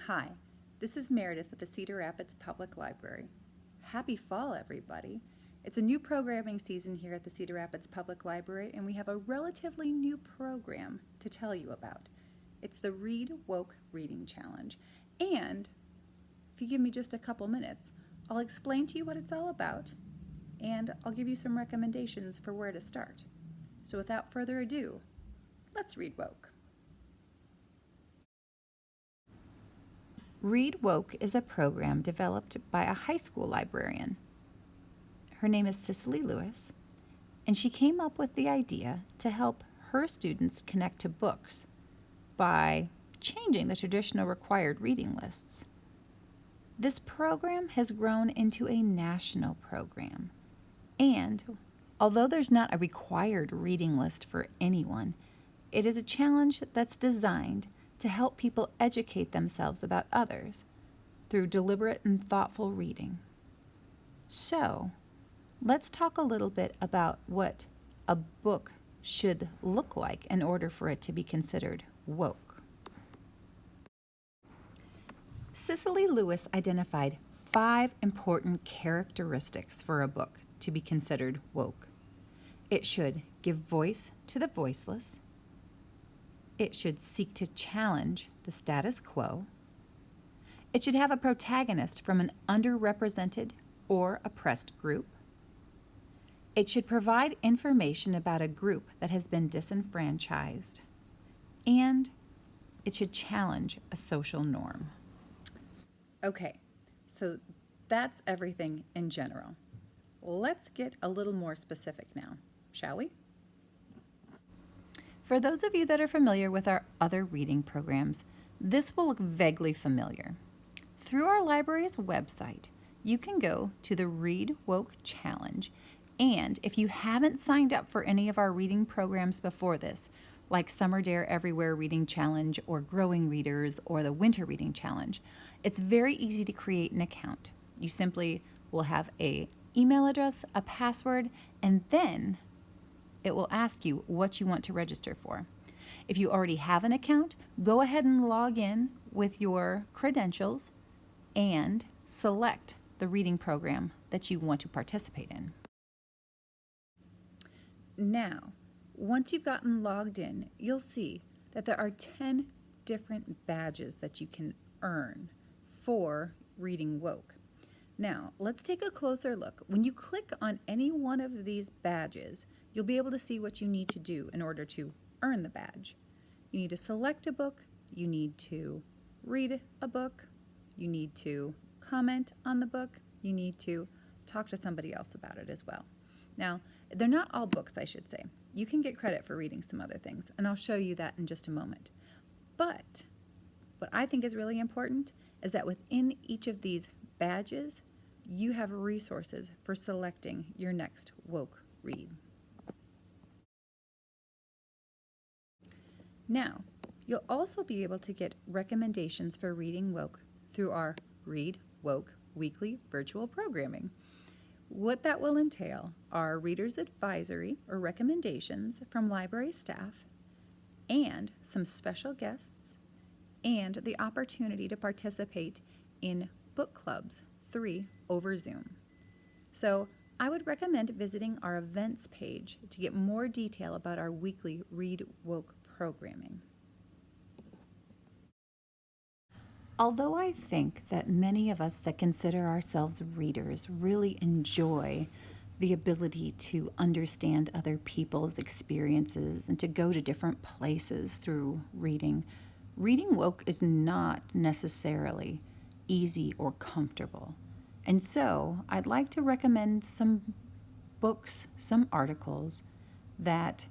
Hi, this is Meredith with the Cedar Rapids Public Library. Happy fall, everybody. It's a new programming season here at the Cedar Rapids Public Library, and we have a relatively new program to tell you about. It's the Read Woke Reading Challenge. And if you give me just a couple minutes, I'll explain to you what it's all about, and I'll give you some recommendations for where to start. So without further ado, let's read woke. Read Woke is a program developed by a high school librarian. Her name is Cicely Lewis, and she came up with the idea to help her students connect to books by changing the traditional required reading lists. This program has grown into a national program, and although there's not a required reading list for anyone, it is a challenge that's designed to help people educate themselves about others through deliberate and thoughtful reading. So, let's talk a little bit about what a book should look like in order for it to be considered woke. Cicely Lewis identified 5 important characteristics for a book to be considered woke. It should give voice to the voiceless. It should seek to challenge the status quo. It should have a protagonist from an underrepresented or oppressed group. It should provide information about a group that has been disenfranchised. And it should challenge a social norm. Okay, so that's everything in general. Let's get a little more specific now, shall we? For those of you that are familiar with our other reading programs, this will look vaguely familiar. Through our library's website, you can go to the Read Woke Challenge, and if you haven't signed up for any of our reading programs before this, like Summer Dare Everywhere Reading Challenge or Growing Readers or the Winter Reading Challenge, it's very easy to create an account. You simply will have an email address, a password, and then it will ask you what you want to register for. If you already have an account, go ahead and log in with your credentials and select the reading program that you want to participate in. Now, once you've gotten logged in, you'll see that there are 10 different badges that you can earn for reading woke. Now, let's take a closer look. When you click on any one of these badges, you'll be able to see what you need to do in order to earn the badge. You need to select a book, you need to read a book, you need to comment on the book, you need to talk to somebody else about it as well. Now, they're not all books, I should say. You can get credit for reading some other things, and I'll show you that in just a moment. But what I think is really important is that within each of these badges, you have resources for selecting your next woke read. Now, you'll also be able to get recommendations for reading woke through our Read Woke weekly virtual programming. What that will entail are readers' advisory or recommendations from library staff and some special guests and the opportunity to participate in book clubs, 3 over Zoom. So I would recommend visiting our events page to get more detail about our weekly Read Woke programming. Although I think that many of us that consider ourselves readers really enjoy the ability to understand other people's experiences and to go to different places through reading, reading woke is not necessarily easy or comfortable. And so I'd like to recommend some books, some articles that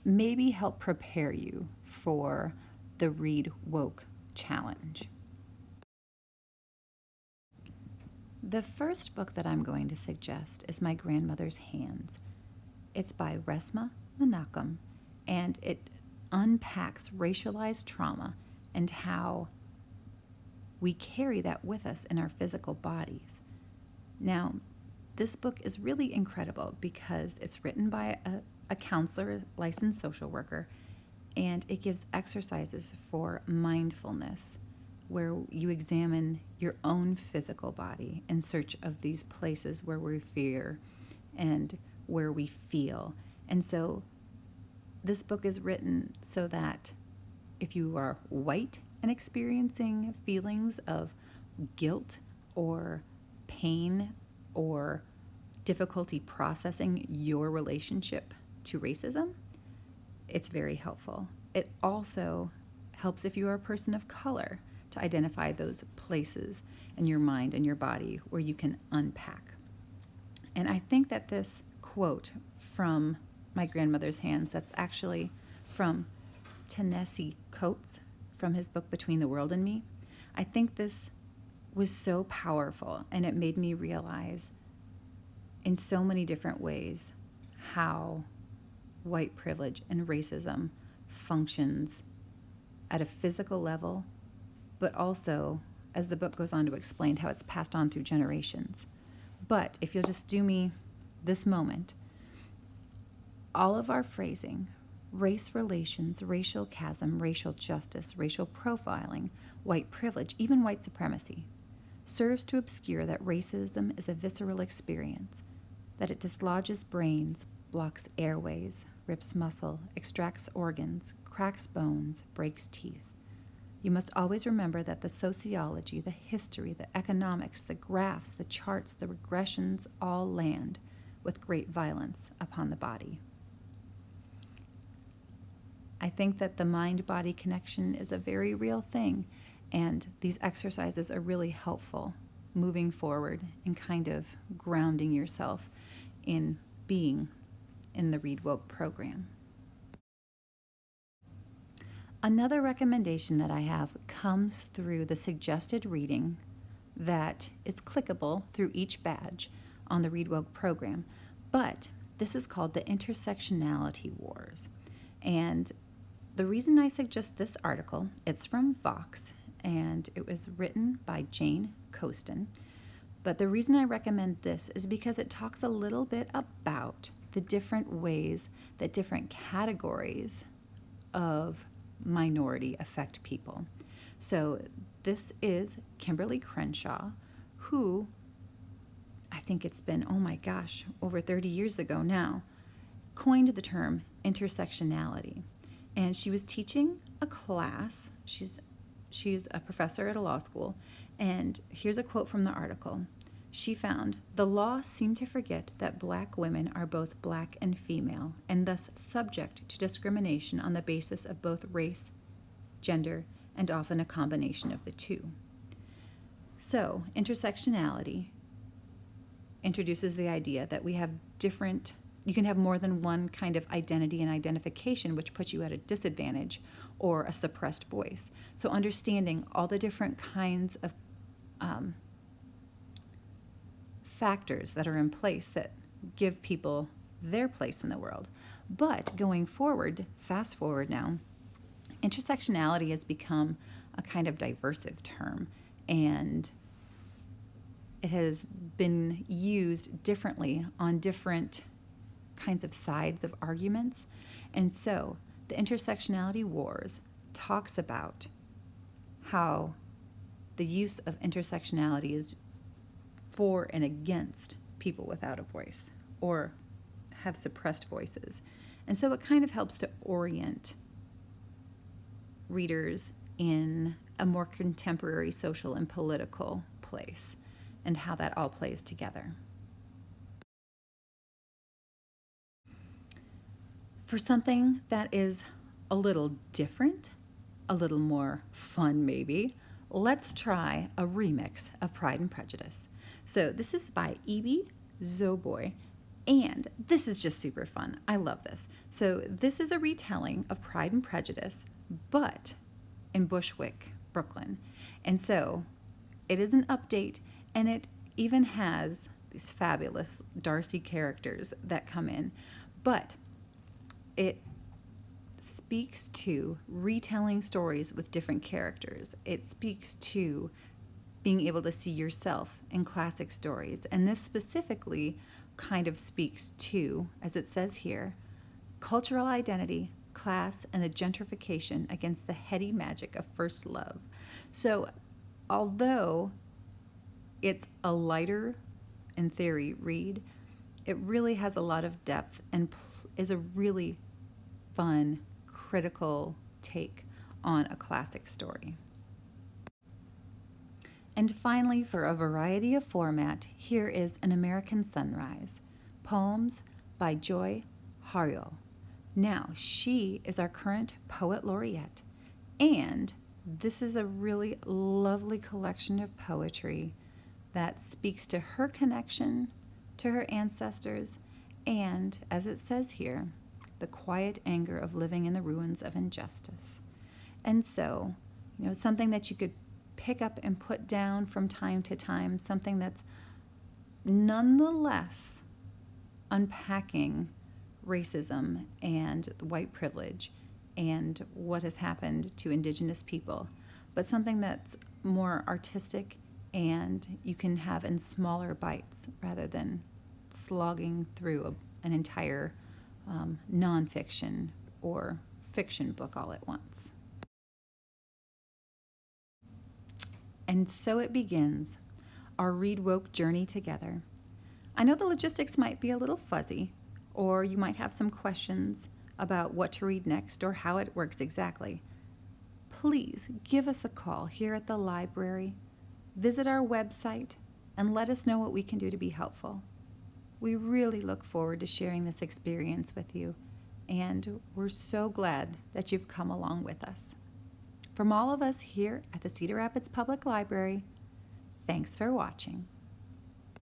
maybe help prepare you for the Read Woke Challenge. The first book that I'm going to suggest is My Grandmother's Hands. It's by Resmaa Menakem, and it unpacks racialized trauma and how we carry that with us in our physical bodies. Now, this book is really incredible because it's written by a counselor, licensed social worker, and it gives exercises for mindfulness where you examine your own physical body in search of these places where we fear and where we feel. And so this book is written so that if you are white and experiencing feelings of guilt or pain or difficulty processing your relationship to racism, it's very helpful. It also helps if you are a person of color to identify those places in your mind and your body where you can unpack. And I think that this quote from my grandmother's hands, that's actually from Ta-Nehisi Coates from his book Between the World and Me, I think this was so powerful, and it made me realize in so many different ways how white privilege and racism functions at a physical level, but also, as the book goes on to explain, how it's passed on through generations. But if you'll just do me this moment, all of our phrasing, race relations, racial chasm, racial justice, racial profiling, white privilege, even white supremacy, serves to obscure that racism is a visceral experience, that it dislodges brains, blocks airways, rips muscle, extracts organs, cracks bones, breaks teeth. You must always remember that the sociology, the history, the economics, the graphs, the charts, the regressions all land with great violence upon the body. I think that the mind-body connection is a very real thing, and these exercises are really helpful moving forward and kind of grounding yourself in being in the Read Woke program. Another recommendation that I have comes through the suggested reading that is clickable through each badge on the Read Woke program, but this is called the Intersectionality Wars. And the reason I suggest this article, it's from Vox, and it was written by Jane Coaston. But the reason I recommend this is because it talks a little bit about the different ways that different categories of minority affect people. So this is Kimberly Crenshaw, who I think it's been, oh my gosh, over 30 years ago now, coined the term intersectionality. And she was teaching a class. She's a professor at a law school. And here's a quote from the article. She found, "The law seemed to forget that black women are both black and female, and thus subject to discrimination on the basis of both race, gender, and often a combination of the two." So, intersectionality introduces the idea that we have you can have more than one kind of identity and identification, which puts you at a disadvantage or a suppressed voice. So understanding all the different kinds of factors that are in place that give people their place in the world. But going forward, fast forward now, intersectionality has become a kind of diversive term, and it has been used differently on different kinds of sides of arguments. And so the Intersectionality Wars talks about how the use of intersectionality is for and against people without a voice or have suppressed voices. And so it kind of helps to orient readers in a more contemporary social and political place and how that all plays together. For something that is a little different, a little more fun maybe, let's try a remix of Pride and Prejudice. So this is by E.B. Zoboy, and this is just super fun. I love this. So this is a retelling of Pride and Prejudice, but in Bushwick, Brooklyn. And so it is an update, and it even has these fabulous Darcy characters that come in, but it speaks to retelling stories with different characters. It speaks to being able to see yourself in classic stories. And this specifically kind of speaks to, as it says here, cultural identity, class, and the gentrification against the heady magic of first love. So, although it's a lighter, in theory, read, it really has a lot of depth and is a really fun, critical take on a classic story. And finally, for a variety of format, here is An American Sunrise, poems by Joy Harjo. Now, she is our current poet laureate, and this is a really lovely collection of poetry that speaks to her connection to her ancestors and, as it says here, the quiet anger of living in the ruins of injustice. And so, something that you could pick up and put down from time to time, something that's nonetheless unpacking racism and white privilege and what has happened to Indigenous people, but something that's more artistic and you can have in smaller bites rather than slogging through an entire nonfiction or fiction book all at once. And so it begins, our Read Woke journey together. I know the logistics might be a little fuzzy, or you might have some questions about what to read next or how it works exactly. Please give us a call here at the library, visit our website, and let us know what we can do to be helpful. We really look forward to sharing this experience with you, and we're so glad that you've come along with us. From all of us here at the Cedar Rapids Public Library, thanks for watching.